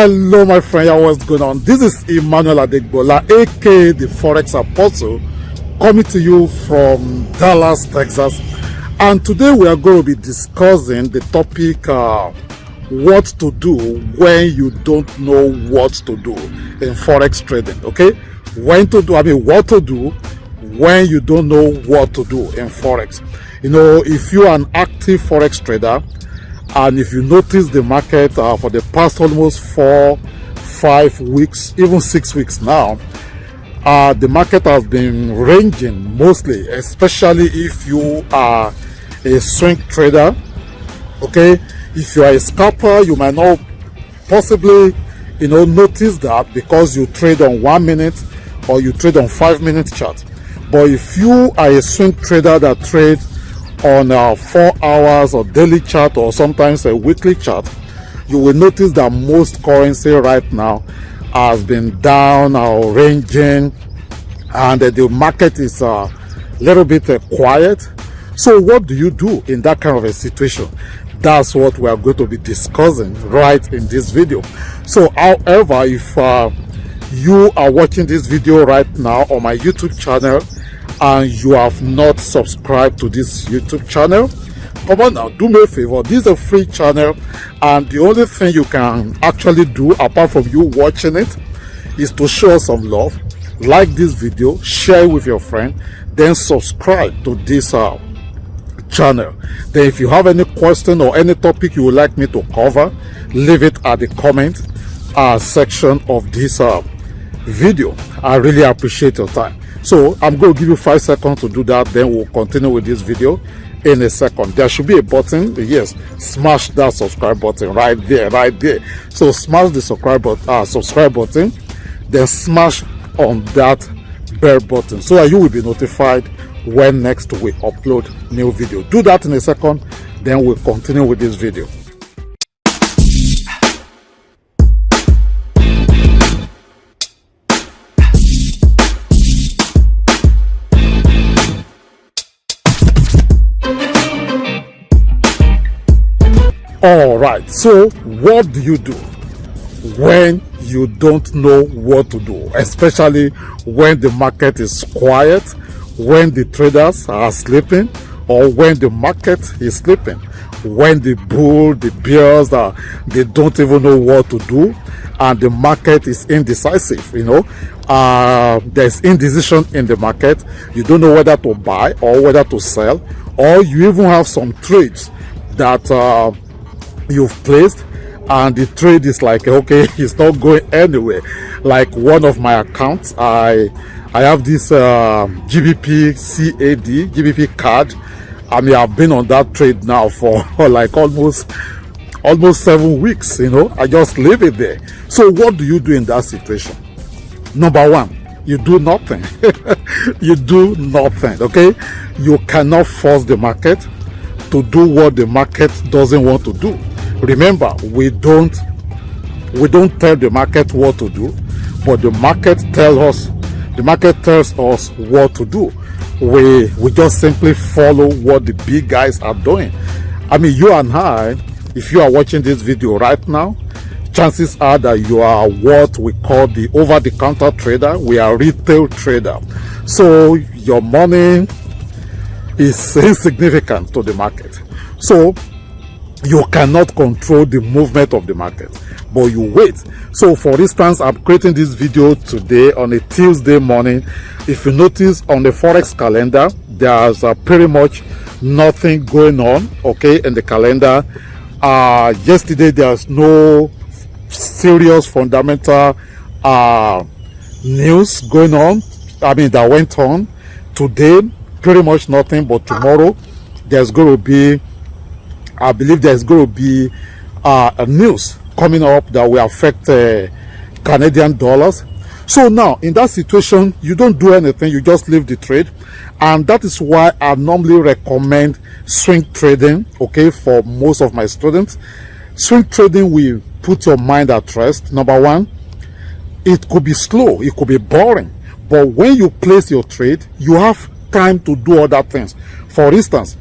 Hello my friend, what's going on? This is Emmanuel Adegbola, aka the Forex Apostle, coming to you from Dallas, Texas. And today we are going to be discussing the topic what to do when you don't know what to do in Forex trading. Okay, what to do when you don't know what to do in Forex. You know, if you are an active Forex trader, and if you notice the market for the past almost 4-5 weeks, even 6 weeks now, the market has been ranging mostly, especially if you are a swing trader. Okay, if you are a scalper, you might not possibly notice that because you trade on 1 minute or you trade on 5-minute chart. But if you are a swing trader that trades on 4 hours or daily chart or sometimes a weekly chart, you will notice that most currency right now has been down or ranging, and the market is a little bit quiet. So what do you do in that kind of a situation? That's what we are going to be discussing right in this video. So however, if you are watching this video right now on my YouTube channel and you have not subscribed to this YouTube channel, come on now, do me a favor. This is a free channel, and the only thing you can actually do apart from you watching it is to show us some love, like this video, share it with your friend, then subscribe to this channel. Then if you have any question or any topic you would like me to cover, leave it at the comment section of this video. I really appreciate your time. So I'm going to give you 5 seconds to do that, then we'll continue with this video in a second. There should be a button. Yes, smash that subscribe button right there. So smash the subscribe button, then smash on that bell button so that you will be notified when next we upload new video. Do that in a second, then we'll continue with this video. All right, so what do you do when you don't know what to do, especially when the market is quiet, when the traders are sleeping, or when the market is sleeping, when the bears they don't even know what to do, and the market is indecisive. There's indecision in the market. You don't know whether to buy or whether to sell, or you even have some trades that you've placed and the trade is like, okay, it's not going anywhere. Like one of my accounts, I have this GBP card. I mean, I've been on that trade now for like almost 7 weeks. I just leave it there. So what do you do in that situation? Number one, you do nothing. You do nothing. Okay, you cannot force the market to do what the market doesn't want to do. Remember, we don't tell the market what to do, but the market tells us what to do. We just simply follow what the big guys are doing. I mean, you and I, if you are watching this video right now, chances are that you are what we call the over-the-counter trader. We are retail trader. So your money is insignificant to the market. So you cannot control the movement of the market, but you wait. So for instance, I'm creating this video today on a Tuesday morning. If you notice on the Forex calendar, there's pretty much nothing going on, okay, in the calendar. Yesterday there's no serious fundamental news going on, that went on. Today pretty much nothing, but tomorrow there's going to be, I believe there's going to be a news coming up that will affect Canadian dollars. So now in that situation, you don't do anything, you just leave the trade. And that is why I normally recommend swing trading, okay, for most of my students. Swing trading will put your mind at rest. Number one, it could be slow, it could be boring, but when you place your trade, you have time to do other things. For instance,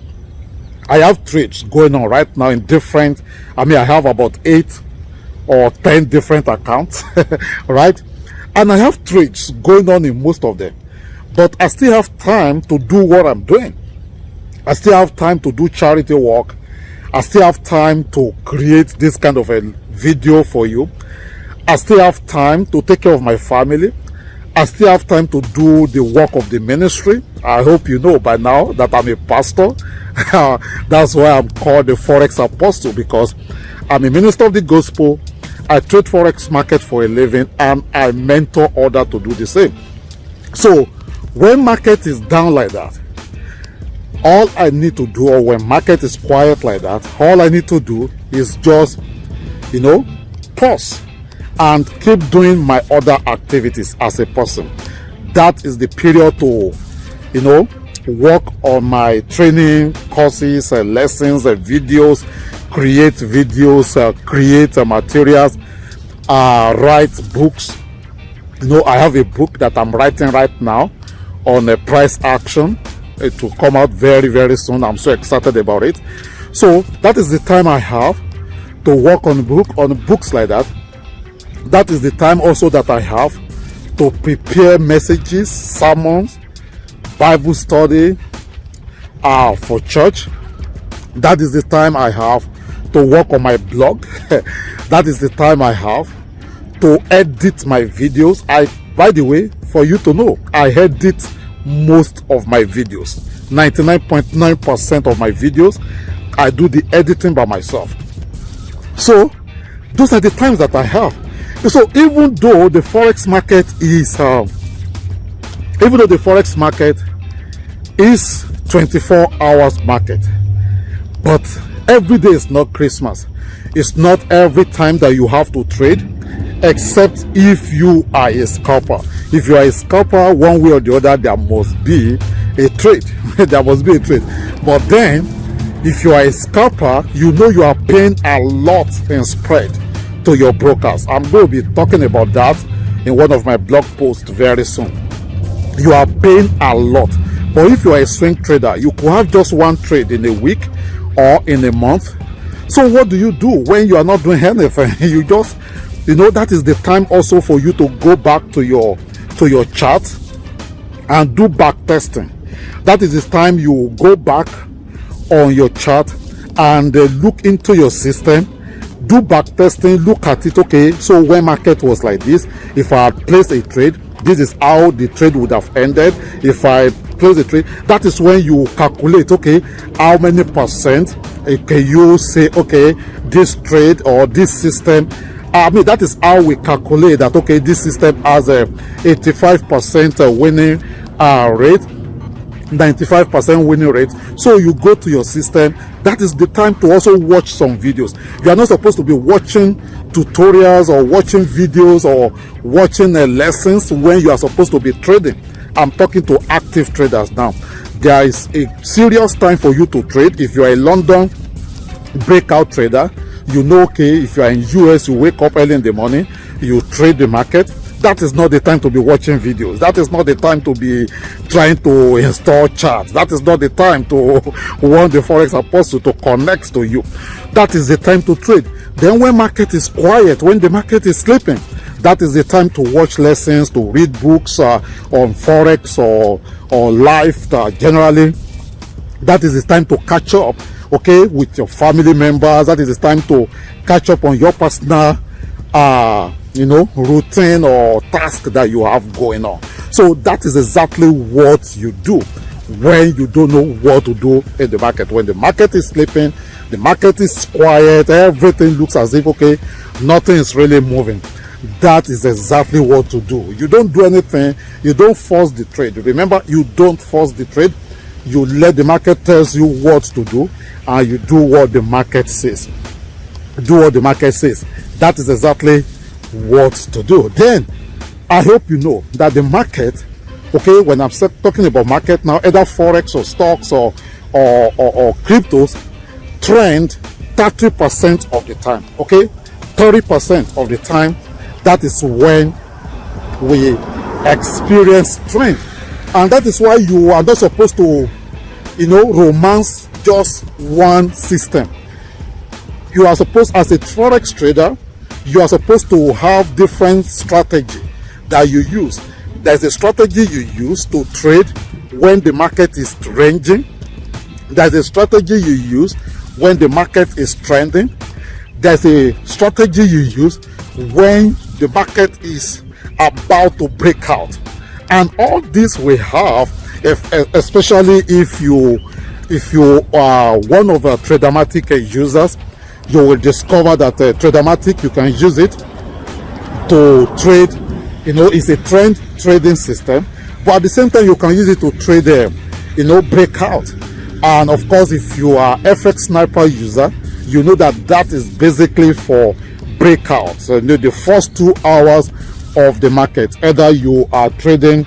I have trades going on right now in different, I have about 8 or 10 different accounts, right? And I have trades going on in most of them, but I still have time to do what I'm doing. I still have time to do charity work. I still have time to create this kind of a video for you. I still have time to take care of my family. I still have time to do the work of the ministry. I hope you know by now that I'm a pastor. That's why I'm called the Forex Apostle, because I'm a minister of the gospel. I trade Forex market for a living, and I mentor others to do the same. So when market is down like that, all I need to do, or when market is quiet like that, all I need to do is just, pause and keep doing my other activities as a person. That is the period to, work on my training courses and lessons and videos, create videos, create materials, write books. I have a book that I'm writing right now on a price action. It will come out very, very soon. I'm so excited about it. So that is the time I have to work on books like that. That is the time also that I have to prepare messages, sermons, Bible study for church. That is the time I have to work on my blog. That is the time I have to edit my videos. By the way, for you to know, I edit most of my videos. 99.9% of my videos, I do the editing by myself. So those are the times that I have. So even though the forex market is 24 hours market, but every day is not Christmas. It's not every time that you have to trade, except if you are a scalper. If you are a scalper, one way or the other, there must be a trade. There must be a trade. But then, if you are a scalper, you are paying a lot in spread to your brokers. I'm going to be talking about that in one of my blog posts very soon. You are paying a lot. But if you are a swing trader, you could have just one trade in a week or in a month. So what do you do when you are not doing anything? You just, that is the time also for you to go back to your chart and do back testing. That is the time you go back on your chart and look into your system, do back testing, look at it. Okay, so when market was like this, if I had placed a trade, this is how the trade would have ended. If I close the trade, that is when you calculate, okay, how many percent can you say, okay, this trade or this system, that is how we calculate that, okay, this system has a 85% winning rate, 95% winning rate. So you go to your system. That is the time to also watch some videos. You are not supposed to be watching tutorials or watching videos or watching lessons when you are supposed to be trading. I'm talking to active traders now. There is a serious time for you to trade. If you are a London breakout trader, okay, if you are in US, you wake up early in the morning, you trade the market. That is not the time to be watching videos. That is not the time to be trying to install charts. That is not the time to want the Forex Apostle to connect to you. That is the time to trade. Then when market is quiet, when the market is sleeping, that is the time to watch lessons, to read books on Forex or life generally. That is the time to catch up, okay, with your family members. That is the time to catch up on your personal routine or task that you have going on. So that is exactly what you do when you don't know what to do in the market. When the market is sleeping, the market is quiet, everything looks as if, okay, nothing is really moving. That is exactly what to do. You don't do anything. You don't force the trade. Remember, you don't force the trade. You let the market tells you what to do, and you do what the market says. Do what the market says. That is exactly what to do. Then I hope you know that the market, okay, when I'm talking about market now, either forex or stocks or cryptos, trend 30% of the time. Okay, 30% of the time, that is when we experience trend. And that is why you are not supposed to romance just one system. You are supposed, as a forex trader, you are supposed to have different strategy that you use. There's a strategy you use to trade when the market is ranging. There's a strategy you use when the market is trending. There's a strategy you use when the market is about to break out. And all this we have, especially if you are one of the Tradermatic users, you will discover that Tradermatic, you can use it to trade. It's a trend trading system, but at the same time you can use it to trade breakout. And of course, if you are FX Sniper user, you know that is basically for breakout. So the first 2 hours of the market, either you are trading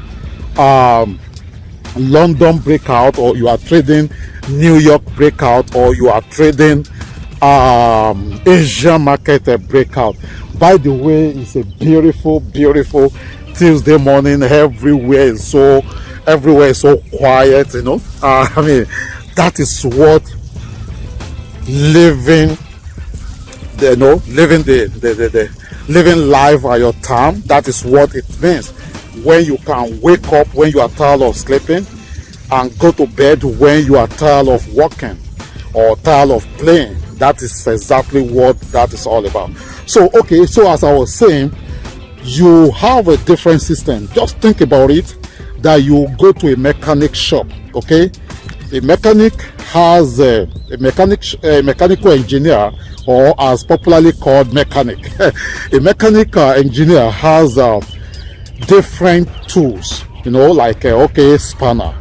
London breakout, or you are trading New York breakout, or you are trading Asia market breakout. By the way, it's a beautiful Tuesday morning. Everywhere is so quiet. I mean, that is what living living life at your time. That is what it means. When you can wake up when you are tired of sleeping, and go to bed when you are tired of working or tired of playing. That is exactly what that is all about. So as I was saying, you have a different system. Just think about it, that you go to a mechanic shop. Okay, a mechanic has a mechanical engineer, or as popularly called mechanic. A mechanical engineer has different tools, like spanner.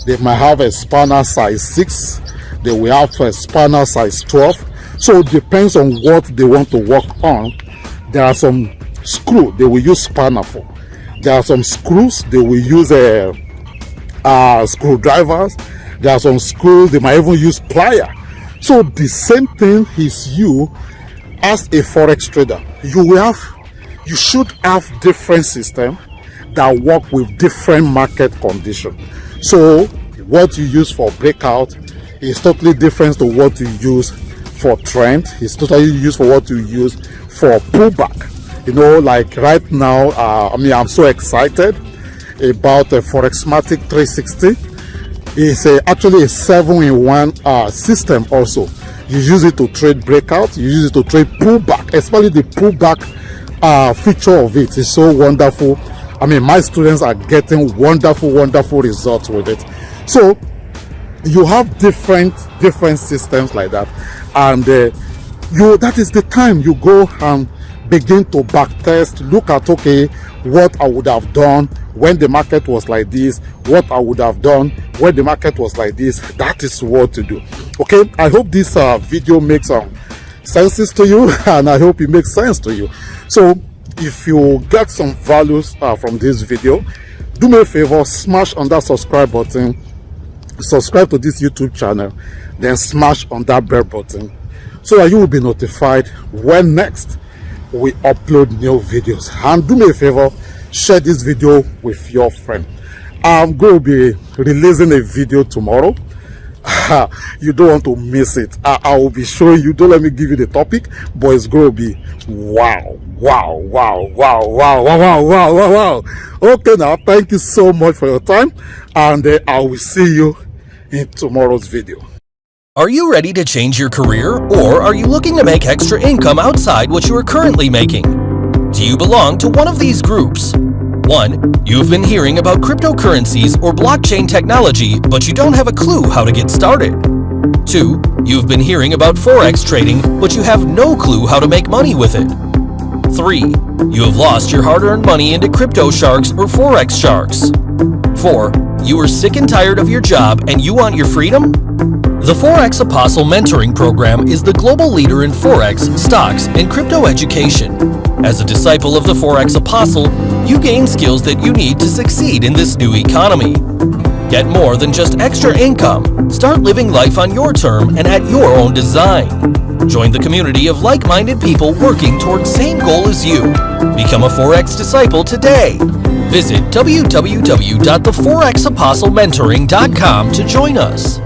They might have a spanner size 6, they will have a spanner size 12. So it depends on what they want to work on. There are some screw they will use spanner for. There are some screws they will use screwdrivers. There are some screws they might even use plier. So the same thing is you as a forex trader. You should have different systems that work with different market conditions. So what you use for breakout is totally different to what you use for trend. It's totally used for what you use for pullback. Like right now, I'm so excited about the Forexmatic 360. It's actually a 7-in-1 system. Also, you use it to trade breakout, you use it to trade pullback. Especially the pullback feature of it is so wonderful. I mean, my students are getting wonderful results with it. So you have different systems like that, and that is the time you go and begin to backtest. Look at what I would have done when the market was like this, what I would have done when the market was like this. That is what to do. Okay, I hope this video makes senses to you, and I hope it makes sense to you. So if you get some values from this video, do me a favor, smash on that subscribe button, subscribe to this YouTube channel, then smash on that bell button, so that you will be notified when next we upload new videos. And do me a favor, share this video with your friend. I'm going to be releasing a video tomorrow. You don't want to miss it. I will be showing you. Don't let me give you the topic, but it's going to be wow. Okay, now thank you so much for your time, and I will see you in tomorrow's video. Are you ready to change your career, or are you looking to make extra income outside what you are currently making? Do you belong to one of these groups? 1. You've been hearing about cryptocurrencies or blockchain technology, but you don't have a clue how to get started. 2. You've been hearing about forex trading, but you have no clue how to make money with it. 3. You have lost your hard-earned money into crypto sharks or forex sharks. 4. You are sick and tired of your job and you want your freedom? The Forex Apostle Mentoring Program is the global leader in forex, stocks, and crypto education. As a disciple of the Forex Apostle, you gain skills that you need to succeed in this new economy. Get more than just extra income. Start living life on your term and at your own design. Join the community of like-minded people working towards the same goal as you. Become a Forex disciple today. Visit www.theforexapostlementoring.com to join us.